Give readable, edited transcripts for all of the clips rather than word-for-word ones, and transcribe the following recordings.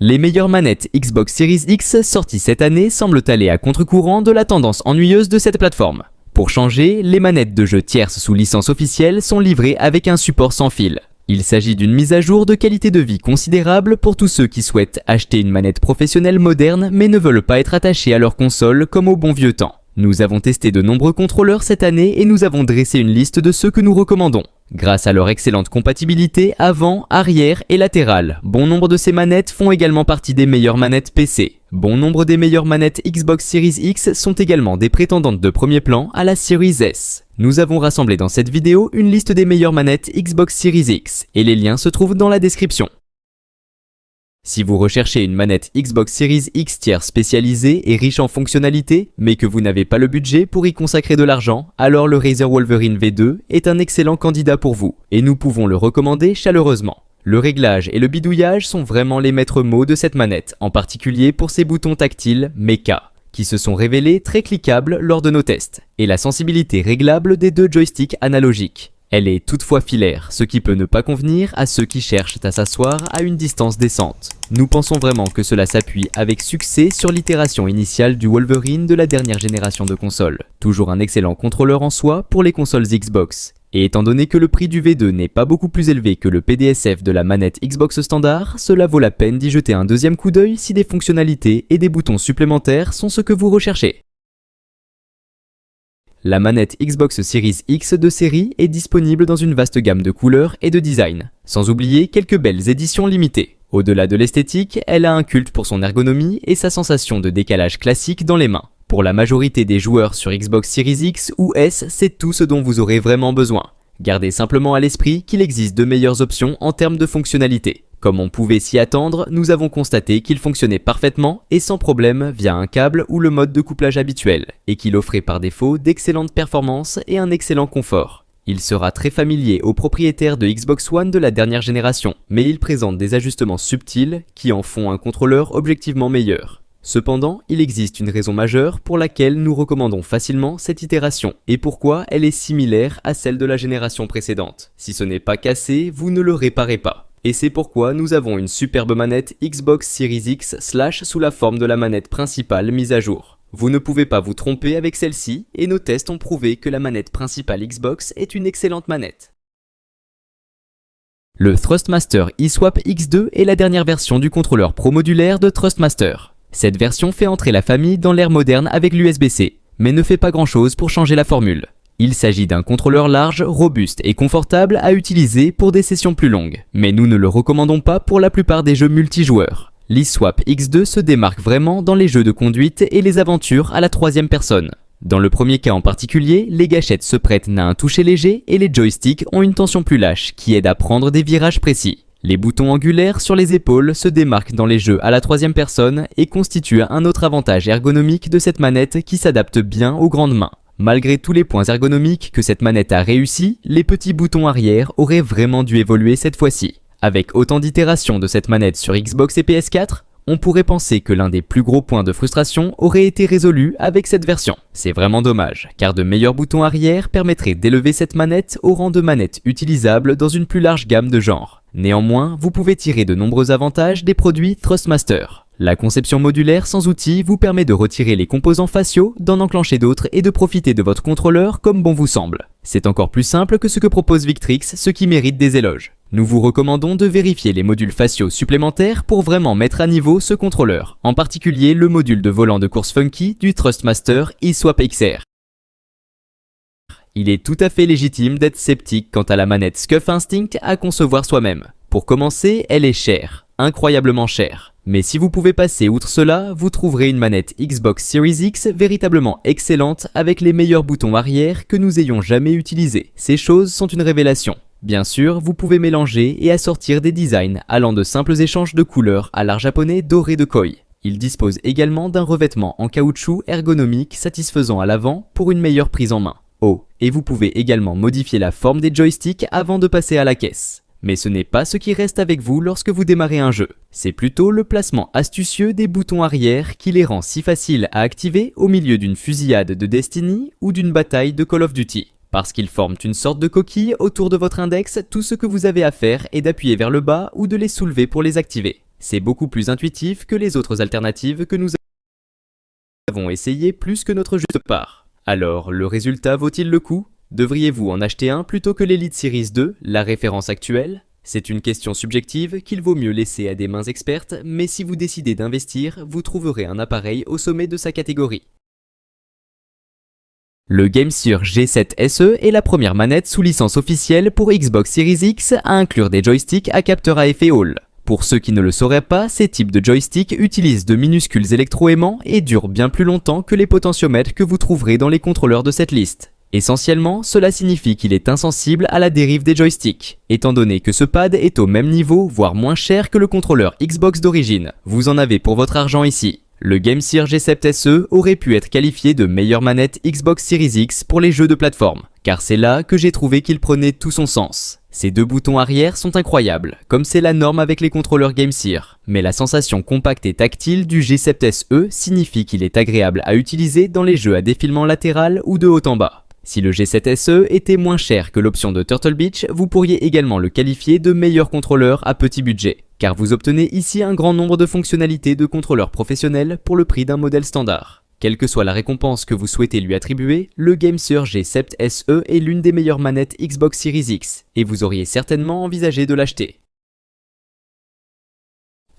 Les meilleures manettes Xbox Series X sorties cette année semblent aller à contre-courant de la tendance ennuyeuse de cette plateforme. Pour changer, les manettes de jeux tierces sous licence officielle sont livrées avec un support sans fil. Il s'agit d'une mise à jour de qualité de vie considérable pour tous ceux qui souhaitent acheter une manette professionnelle moderne mais ne veulent pas être attachés à leur console comme au bon vieux temps. Nous avons testé de nombreux contrôleurs cette année et nous avons dressé une liste de ceux que nous recommandons. Grâce à leur excellente compatibilité avant, arrière et latérale, bon nombre de ces manettes font également partie des meilleures manettes PC. Bon nombre des meilleures manettes Xbox Series X sont également des prétendantes de premier plan à la Series S. Nous avons rassemblé dans cette vidéo une liste des meilleures manettes Xbox Series X et les liens se trouvent dans la description. Si vous recherchez une manette Xbox Series X tiers spécialisée et riche en fonctionnalités, mais que vous n'avez pas le budget pour y consacrer de l'argent, alors le Razer Wolverine V2 est un excellent candidat pour vous, et nous pouvons le recommander chaleureusement. Le réglage et le bidouillage sont vraiment les maîtres mots de cette manette, en particulier pour ses boutons tactiles Mecha, qui se sont révélés très cliquables lors de nos tests, et la sensibilité réglable des deux joysticks analogiques. Elle est toutefois filaire, ce qui peut ne pas convenir à ceux qui cherchent à s'asseoir à une distance décente. Nous pensons vraiment que cela s'appuie avec succès sur l'itération initiale du Wolverine de la dernière génération de consoles. Toujours un excellent contrôleur en soi pour les consoles Xbox. Et étant donné que le prix du V2 n'est pas beaucoup plus élevé que le PDSF de la manette Xbox standard, cela vaut la peine d'y jeter un deuxième coup d'œil si des fonctionnalités et des boutons supplémentaires sont ce que vous recherchez. La manette Xbox Series X de série est disponible dans une vaste gamme de couleurs et de designs, sans oublier quelques belles éditions limitées. Au-delà de l'esthétique, elle a un culte pour son ergonomie et sa sensation de décalage classique dans les mains. Pour la majorité des joueurs sur Xbox Series X ou S, c'est tout ce dont vous aurez vraiment besoin. Gardez simplement à l'esprit qu'il existe de meilleures options en termes de fonctionnalité. Comme on pouvait s'y attendre, nous avons constaté qu'il fonctionnait parfaitement et sans problème via un câble ou le mode de couplage habituel, et qu'il offrait par défaut d'excellentes performances et un excellent confort. Il sera très familier aux propriétaires de Xbox One de la dernière génération, mais il présente des ajustements subtils qui en font un contrôleur objectivement meilleur. Cependant, il existe une raison majeure pour laquelle nous recommandons facilement cette itération et pourquoi elle est similaire à celle de la génération précédente. Si ce n'est pas cassé, vous ne le réparez pas. Et c'est pourquoi nous avons une superbe manette Xbox Series X / sous la forme de la manette principale mise à jour. Vous ne pouvez pas vous tromper avec celle-ci et nos tests ont prouvé que la manette principale Xbox est une excellente manette. Le Thrustmaster eSwap X2 est la dernière version du contrôleur Pro modulaire de Thrustmaster. Cette version fait entrer la famille dans l'ère moderne avec l'USB-C, mais ne fait pas grand-chose pour changer la formule. Il s'agit d'un contrôleur large, robuste et confortable à utiliser pour des sessions plus longues, mais nous ne le recommandons pas pour la plupart des jeux multijoueurs. l'eSwap X2 se démarque vraiment dans les jeux de conduite et les aventures à la troisième personne. Dans le premier cas en particulier, les gâchettes se prêtent à un toucher léger et les joysticks ont une tension plus lâche qui aide à prendre des virages précis. Les boutons angulaires sur les épaules se démarquent dans les jeux à la troisième personne et constituent un autre avantage ergonomique de cette manette qui s'adapte bien aux grandes mains. Malgré tous les points ergonomiques que cette manette a réussi, les petits boutons arrière auraient vraiment dû évoluer cette fois-ci. Avec autant d'itérations de cette manette sur Xbox et PS4, on pourrait penser que l'un des plus gros points de frustration aurait été résolu avec cette version. C'est vraiment dommage, car de meilleurs boutons arrière permettraient d'élever cette manette au rang de manette utilisable dans une plus large gamme de genres. Néanmoins, vous pouvez tirer de nombreux avantages des produits Thrustmaster. La conception modulaire sans outils vous permet de retirer les composants faciaux, d'en enclencher d'autres et de profiter de votre contrôleur comme bon vous semble. C'est encore plus simple que ce que propose Victrix, ce qui mérite des éloges. Nous vous recommandons de vérifier les modules faciaux supplémentaires pour vraiment mettre à niveau ce contrôleur, en particulier le module de volant de course funky du Thrustmaster eSwap XR. Il est tout à fait légitime d'être sceptique quant à la manette Scuf Instinct à concevoir soi-même. Pour commencer, elle est chère, incroyablement chère. Mais si vous pouvez passer outre cela, vous trouverez une manette Xbox Series X véritablement excellente avec les meilleurs boutons arrière que nous ayons jamais utilisés. Ces choses sont une révélation. Bien sûr, vous pouvez mélanger et assortir des designs allant de simples échanges de couleurs à l'art japonais doré de koi. Il dispose également d'un revêtement en caoutchouc ergonomique satisfaisant à l'avant pour une meilleure prise en main. Oh, et vous pouvez également modifier la forme des joysticks avant de passer à la caisse. Mais ce n'est pas ce qui reste avec vous lorsque vous démarrez un jeu. C'est plutôt le placement astucieux des boutons arrière qui les rend si faciles à activer au milieu d'une fusillade de Destiny ou d'une bataille de Call of Duty. Parce qu'ils forment une sorte de coquille autour de votre index, tout ce que vous avez à faire est d'appuyer vers le bas ou de les soulever pour les activer. C'est beaucoup plus intuitif que les autres alternatives que nous avons essayées plus que notre juste part. Alors, le résultat vaut-il le coup? Devriez-vous en acheter un plutôt que l'Elite Series 2, la référence actuelle? C'est une question subjective qu'il vaut mieux laisser à des mains expertes, mais si vous décidez d'investir, vous trouverez un appareil au sommet de sa catégorie. Le GameSear G7 SE est la première manette sous licence officielle pour Xbox Series X à inclure des joysticks à capteur à effet Hall. Pour ceux qui ne le sauraient pas, ces types de joysticks utilisent de minuscules électroaimants et durent bien plus longtemps que les potentiomètres que vous trouverez dans les contrôleurs de cette liste. Essentiellement, cela signifie qu'il est insensible à la dérive des joysticks, étant donné que ce pad est au même niveau, voire moins cher que le contrôleur Xbox d'origine. Vous en avez pour votre argent ici. Le GameSear G7 SE aurait pu être qualifié de meilleure manette Xbox Series X pour les jeux de plateforme, car c'est là que j'ai trouvé qu'il prenait tout son sens. Ces deux boutons arrière sont incroyables, comme c'est la norme avec les contrôleurs GameSear, mais la sensation compacte et tactile du G7 SE signifie qu'il est agréable à utiliser dans les jeux à défilement latéral ou de haut en bas. Si le G7 SE était moins cher que l'option de Turtle Beach, vous pourriez également le qualifier de meilleur contrôleur à petit budget, car vous obtenez ici un grand nombre de fonctionnalités de contrôleur professionnel pour le prix d'un modèle standard. Quelle que soit la récompense que vous souhaitez lui attribuer, le GameSear G7 SE est l'une des meilleures manettes Xbox Series X, et vous auriez certainement envisagé de l'acheter.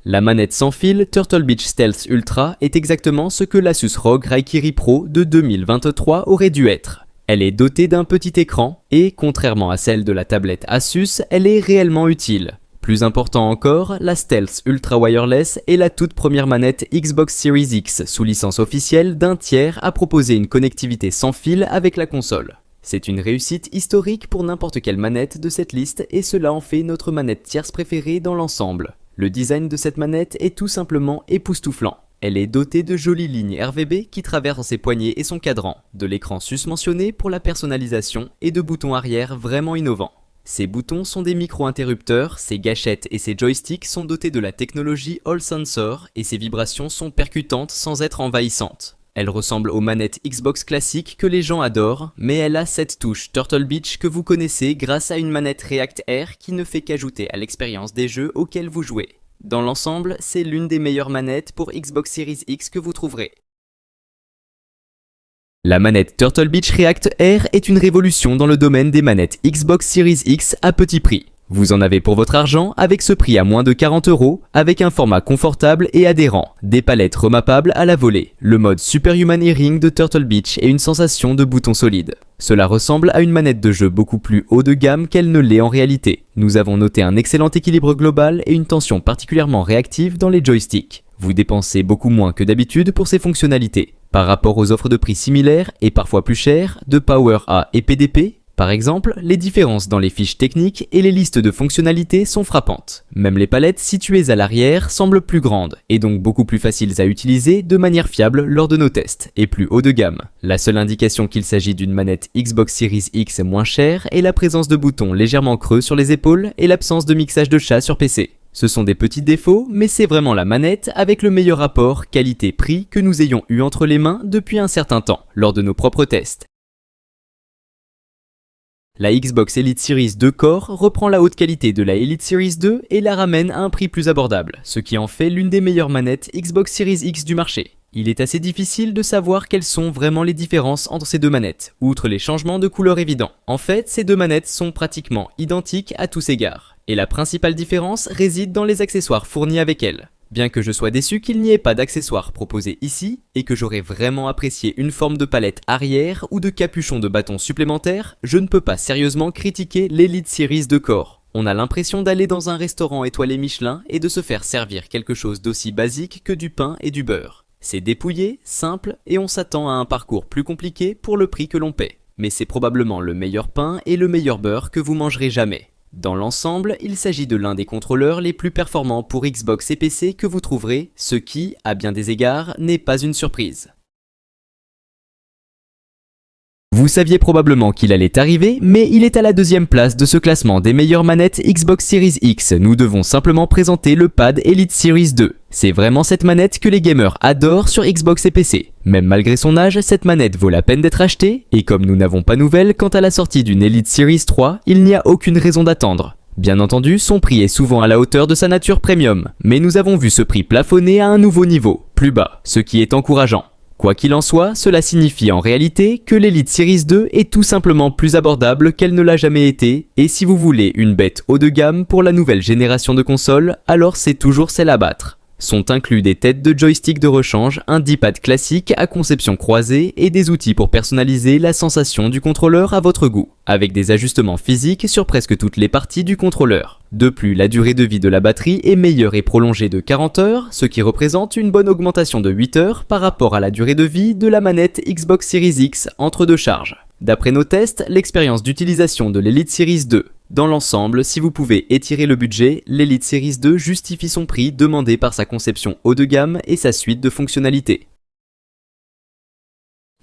La manette sans fil Turtle Beach Stealth Ultra est exactement ce que l'Asus ROG Raikiri Pro de 2023 aurait dû être. Elle est dotée d'un petit écran et, contrairement à celle de la tablette Asus, elle est réellement utile. Plus important encore, la Stealth Ultra Wireless est la toute première manette Xbox Series X sous licence officielle d'un tiers à proposer une connectivité sans fil avec la console. C'est une réussite historique pour n'importe quelle manette de cette liste et cela en fait notre manette tierce préférée dans l'ensemble. Le design de cette manette est tout simplement époustouflant. Elle est dotée de jolies lignes RVB qui traversent ses poignets et son cadran, de l'écran susmentionné pour la personnalisation et de boutons arrière vraiment innovants. Ces boutons sont des micro-interrupteurs, ces gâchettes et ces joysticks sont dotés de la technologie Hall Sensor et ces vibrations sont percutantes sans être envahissantes. Elle ressemble aux manettes Xbox classiques que les gens adorent, mais elle a cette touche Turtle Beach que vous connaissez grâce à une manette React Air qui ne fait qu'ajouter à l'expérience des jeux auxquels vous jouez. Dans l'ensemble, c'est l'une des meilleures manettes pour Xbox Series X que vous trouverez. La manette Turtle Beach React Air est une révolution dans le domaine des manettes Xbox Series X à petit prix. Vous en avez pour votre argent avec ce prix à moins de 40 €, avec un format confortable et adhérent, des palettes remappables à la volée, le mode Superhuman Hearing de Turtle Beach et une sensation de bouton solide. Cela ressemble à une manette de jeu beaucoup plus haut de gamme qu'elle ne l'est en réalité. Nous avons noté un excellent équilibre global et une tension particulièrement réactive dans les joysticks. Vous dépensez beaucoup moins que d'habitude pour ces fonctionnalités. Par rapport aux offres de prix similaires et parfois plus chères de Power A et PDP, par exemple, les différences dans les fiches techniques et les listes de fonctionnalités sont frappantes. Même les palettes situées à l'arrière semblent plus grandes et donc beaucoup plus faciles à utiliser de manière fiable lors de nos tests et plus haut de gamme. La seule indication qu'il s'agit d'une manette Xbox Series X moins chère est la présence de boutons légèrement creux sur les épaules et l'absence de mixage de chat sur PC. Ce sont des petits défauts, mais c'est vraiment la manette avec le meilleur rapport qualité-prix que nous ayons eu entre les mains depuis un certain temps, lors de nos propres tests. La Xbox Elite Series 2 Core reprend la haute qualité de la Elite Series 2 et la ramène à un prix plus abordable, ce qui en fait l'une des meilleures manettes Xbox Series X du marché. Il est assez difficile de savoir quelles sont vraiment les différences entre ces deux manettes, outre les changements de couleur évidents. En fait, ces deux manettes sont pratiquement identiques à tous égards, et la principale différence réside dans les accessoires fournis avec elles. Bien que je sois déçu qu'il n'y ait pas d'accessoires proposés ici, et que j'aurais vraiment apprécié une forme de palette arrière ou de capuchon de bâton supplémentaire, je ne peux pas sérieusement critiquer l'Elite Series 2 Core. On a l'impression d'aller dans un restaurant étoilé Michelin et de se faire servir quelque chose d'aussi basique que du pain et du beurre. C'est dépouillé, simple, et on s'attend à un parcours plus compliqué pour le prix que l'on paie. Mais c'est probablement le meilleur pain et le meilleur beurre que vous mangerez jamais. Dans l'ensemble, il s'agit de l'un des contrôleurs les plus performants pour Xbox et PC que vous trouverez, ce qui, à bien des égards, n'est pas une surprise. Vous saviez probablement qu'il allait arriver, mais il est à la deuxième place de ce classement des meilleures manettes Xbox Series X. Nous devons simplement présenter le pad Elite Series 2. C'est vraiment cette manette que les gamers adorent sur Xbox et PC. Même malgré son âge, cette manette vaut la peine d'être achetée, et comme nous n'avons pas nouvelles quant à la sortie d'une Elite Series 3, il n'y a aucune raison d'attendre. Bien entendu, son prix est souvent à la hauteur de sa nature premium, mais nous avons vu ce prix plafonner à un nouveau niveau, plus bas, ce qui est encourageant. Quoi qu'il en soit, cela signifie en réalité que l'Elite Series 2 est tout simplement plus abordable qu'elle ne l'a jamais été, et si vous voulez une bête haut de gamme pour la nouvelle génération de consoles, alors c'est toujours celle à battre. Sont inclus des têtes de joystick de rechange, un D-pad classique à conception croisée et des outils pour personnaliser la sensation du contrôleur à votre goût, avec des ajustements physiques sur presque toutes les parties du contrôleur. De plus, la durée de vie de la batterie est meilleure et prolongée de 40 heures, ce qui représente une bonne augmentation de 8 heures par rapport à la durée de vie de la manette Xbox Series X entre deux charges. D'après nos tests, l'expérience d'utilisation de l'Elite Series 2. Dans l'ensemble, si vous pouvez étirer le budget, l'Elite Series 2 justifie son prix demandé par sa conception haut de gamme et sa suite de fonctionnalités.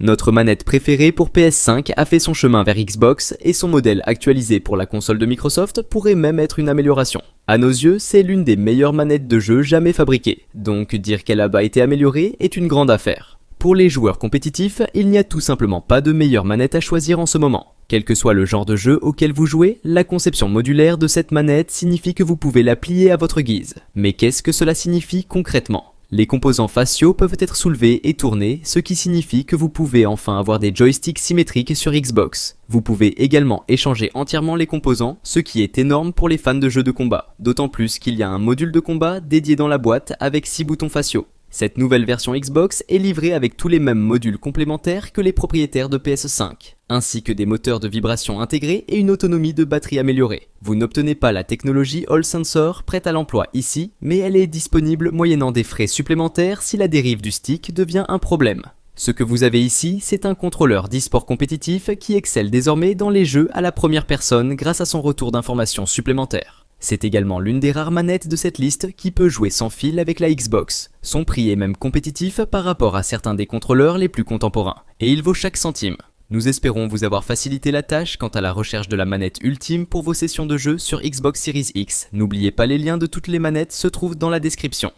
Notre manette préférée pour PS5 a fait son chemin vers Xbox et son modèle actualisé pour la console de Microsoft pourrait même être une amélioration. À nos yeux, c'est l'une des meilleures manettes de jeu jamais fabriquées, donc dire qu'elle a été améliorée est une grande affaire. Pour les joueurs compétitifs, il n'y a tout simplement pas de meilleure manette à choisir en ce moment. Quel que soit le genre de jeu auquel vous jouez, la conception modulaire de cette manette signifie que vous pouvez la plier à votre guise. Mais qu'est-ce que cela signifie concrètement ? Les composants faciaux peuvent être soulevés et tournés, ce qui signifie que vous pouvez enfin avoir des joysticks symétriques sur Xbox. Vous pouvez également échanger entièrement les composants, ce qui est énorme pour les fans de jeux de combat, d'autant plus qu'il y a un module de combat dédié dans la boîte avec 6 boutons faciaux. Cette nouvelle version Xbox est livrée avec tous les mêmes modules complémentaires que les propriétaires de PS5, ainsi que des moteurs de vibration intégrés et une autonomie de batterie améliorée. Vous n'obtenez pas la technologie Hall Sensor prête à l'emploi ici, mais elle est disponible moyennant des frais supplémentaires si la dérive du stick devient un problème. Ce que vous avez ici, c'est un contrôleur d'e-sport compétitif qui excelle désormais dans les jeux à la première personne grâce à son retour d'informations supplémentaires. C'est également l'une des rares manettes de cette liste qui peut jouer sans fil avec la Xbox. Son prix est même compétitif par rapport à certains des contrôleurs les plus contemporains, et il vaut chaque centime. Nous espérons vous avoir facilité la tâche quant à la recherche de la manette ultime pour vos sessions de jeu sur Xbox Series X. N'oubliez pas, les liens de toutes les manettes se trouvent dans la description.